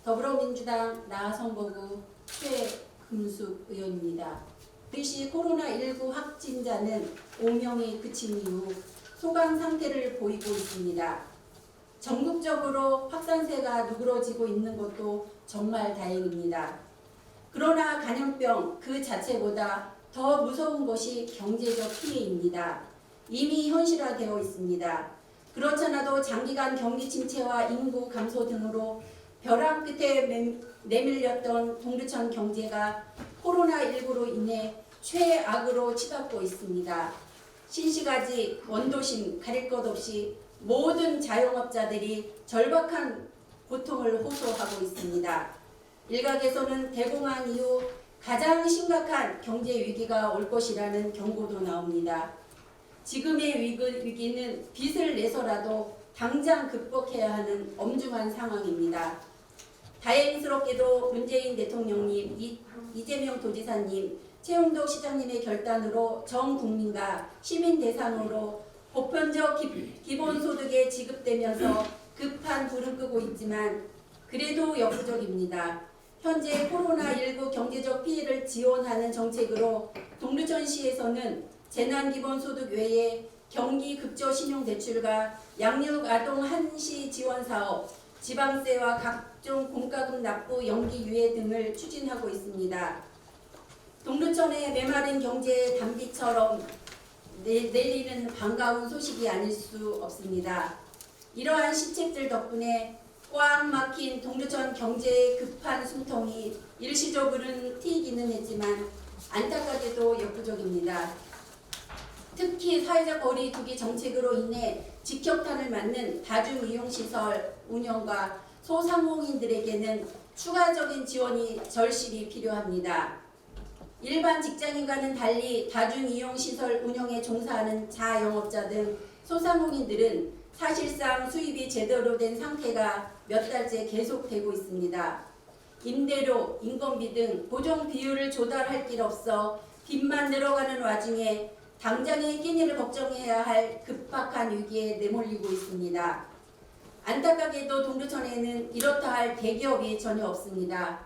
더불어민주당 나성보구 최금숙 의원입니다. 서울시 코로나19 확진자는 5명이 그친 이후 소강 상태를 보이고 있습니다. 전국적으로 확산세가 누그러지고 있는 것도 정말 다행입니다. 그러나 감염병 그 자체보다 더 무서운 것이 경제적 피해입니다. 이미 현실화되어 있습니다. 그렇잖아도 장기간 경기 침체와 인구 감소 등으로 벼랑 끝에 내밀렸던 동두천 경제가 코로나19로 인해 최악으로 치닫고 있습니다. 신시가지 원도심 가릴 것 없이 모든 자영업자들이 절박한 고통을 호소하고 있습니다. 일각에서는 대공황 이후 가장 심각한 경제 위기가 올 것이라는 경고도 나옵니다. 지금의 위기는 빚을 내서라도 당장 극복해야 하는 엄중한 상황입니다. 다행스럽게도 문재인 대통령님, 이재명 도지사님, 최용덕 시장님의 결단으로 전 국민과 시민 대상으로 보편적 기본소득에 지급되면서 급한 불은 끄고 있지만 그래도 역부족입니다. 현재 코로나19 경제적 피해를 지원하는 정책으로 동두천시에서는 재난기본소득 외에 경기 급저신용대출과 양육아동 한시 지원사업, 지방세와 각종 공과금 납부 연기 유예 등을 추진하고 있습니다. 동두천의 메마른 경제의 단비처럼 내리는 반가운 소식이 아닐 수 없습니다. 이러한 시책들 덕분에 꽉 막힌 동두천 경제의 급한 숨통이 일시적으로는 트이기는 했지만 안타깝게도 역부족입니다. 특히 사회적 거리 두기 정책으로 인해 직격탄을 맞는 다중이용시설 운영과 소상공인들에게는 추가적인 지원이 절실히 필요합니다. 일반 직장인과는 달리 다중이용시설 운영에 종사하는 자영업자 등 소상공인들은 사실상 수입이 제대로 된 상태가 몇 달째 계속되고 있습니다. 임대료, 인건비 등 고정 비율을 조달할 길 없어 빚만 늘어가는 와중에 당장의 끼니를 걱정해야 할 급박한 위기에 내몰리고 있습니다. 안타깝게도 동두천에는 이렇다 할 대기업이 전혀 없습니다.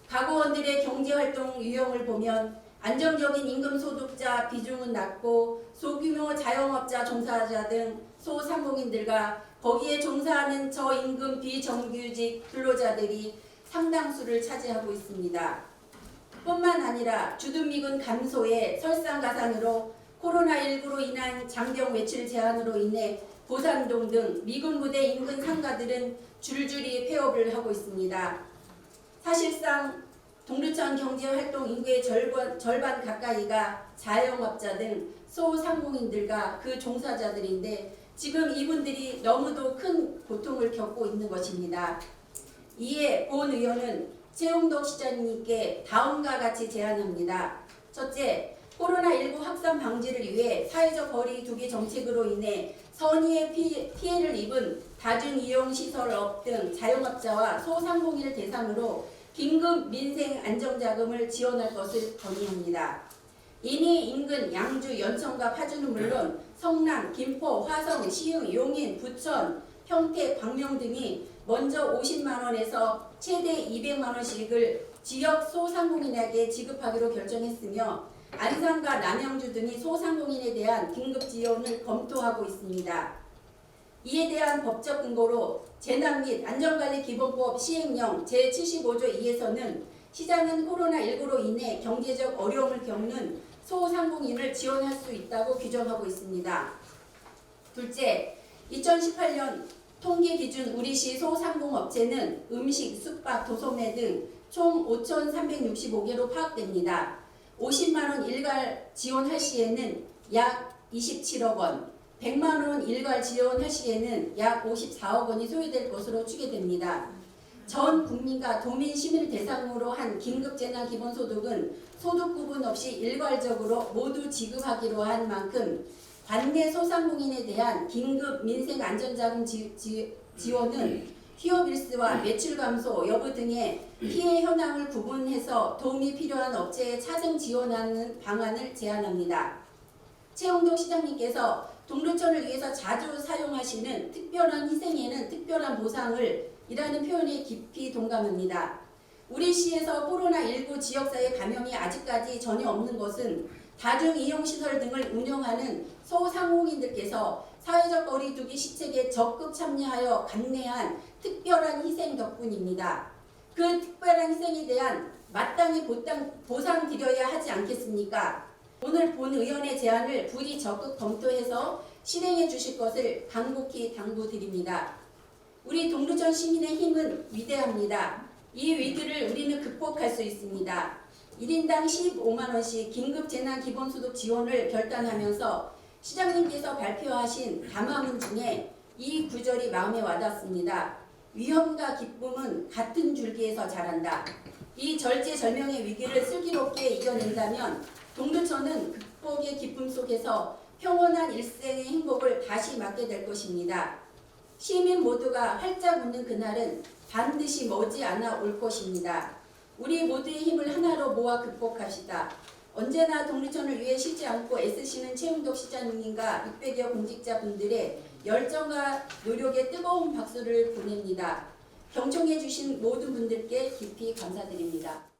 가구원들의 경제활동 유형을 보면 안정적인 임금소득자 비중은 낮고 소규모 자영업자 종사자 등 소상공인들과 거기에 종사하는 저임금 비정규직 근로자들이 상당수를 차지하고 있습니다. 뿐만 아니라 주둔미군 감소에 설상가상으로 코로나19로 인한 장병 외출 제한으로 인해 보산동 등 미군 부대 인근 상가들은 줄줄이 폐업을 하고 있습니다. 사실상 동두천 경제활동 인구의 절반 가까이가 자영업자 등 소상공인들과 그 종사자들인데 지금 이분들이 너무도 큰 고통을 겪고 있는 것입니다. 이에 본 의원은 최용덕 시장님께 다음과 같이 제안합니다. 첫째, 코로나19 확산 방지를 위해 사회적 거리 두기 정책으로 인해 선의의 피해를 입은 다중이용시설업 등 자영업자와 소상공인을 대상으로 긴급 민생 안정자금을 지원할 것을 건의합니다. 이니 인근 양주, 연천과 파주는 물론 성남, 김포, 화성, 시흥, 용인, 부천, 평택, 광명 등이 먼저 50만 원에서 최대 200만 원씩을 지역 소상공인에게 지급하기로 결정했으며 안산과 남양주 등이 소상공인에 대한 긴급 지원을 검토하고 있습니다. 이에 대한 법적 근거로 재난 및 안전관리기본법 시행령 제75조 2에서는 시장은 코로나19로 인해 경제적 어려움을 겪는 소상공인을 지원할 수 있다고 규정하고 있습니다. 둘째, 2018년 통계 기준 우리시 소상공업체는 음식, 숙박, 도소매 등 총 5,365개로 파악됩니다. 50만 원 일괄 지원할 시에는 약 27억 원, 100만 원 일괄 지원할 시에는 약 54억 원이 소요될 것으로 추계됩니다. 전 국민과 도민 시민을 대상으로 한 긴급재난기본소득은 소득 구분 없이 일괄적으로 모두 지급하기로 한 만큼 관내 소상공인에 대한 긴급 민생 안전자금 지원은 휴업 일수와 매출 감소 여부 등의 피해 현황을 구분해서 도움이 필요한 업체에 차등 지원하는 방안을 제안합니다. 최용덕 시장님께서 동두천을 위해서 자주 사용하시는 특별한 희생에는 특별한 보상을 이라는 표현에 깊이 동감합니다. 우리 시에서 코로나19 지역사회 감염이 아직까지 전혀 없는 것은 다중이용시설 등을 운영하는 소상공인들께서 사회적 거리두기 시책에 적극 참여하여 감내한 특별한 희생 덕분입니다. 그 특별한 희생에 대한 마땅히 보상 드려야 하지 않겠습니까? 오늘 본 의원의 제안을 부디 적극 검토해서 실행해 주실 것을 간곡히 당부드립니다. 우리 동두천 시민의 힘은 위대합니다. 이 위기를 우리는 극복할 수 있습니다. 1인당 15만원씩 긴급재난기본소득 지원을 결단하면서 시장님께서 발표하신 담화문 중에 이 구절이 마음에 와닿습니다. 위험과 기쁨은 같은 줄기에서 자란다. 이 절제절명의 위기를 슬기롭게 이겨낸다면 동두천은 극복의 기쁨 속에서 평온한 일생의 행복을 다시 맞게 될 것입니다. 시민 모두가 활짝 웃는 그날은 반드시 머지않아 올 것입니다. 우리 모두의 힘을 하나로 모아 극복합시다. 언제나 동두천을 위해 쉬지 않고 애쓰시는 최웅덕 시장님과 600여 공직자분들의 열정과 노력에 뜨거운 박수를 보냅니다. 경청해 주신 모든 분들께 깊이 감사드립니다.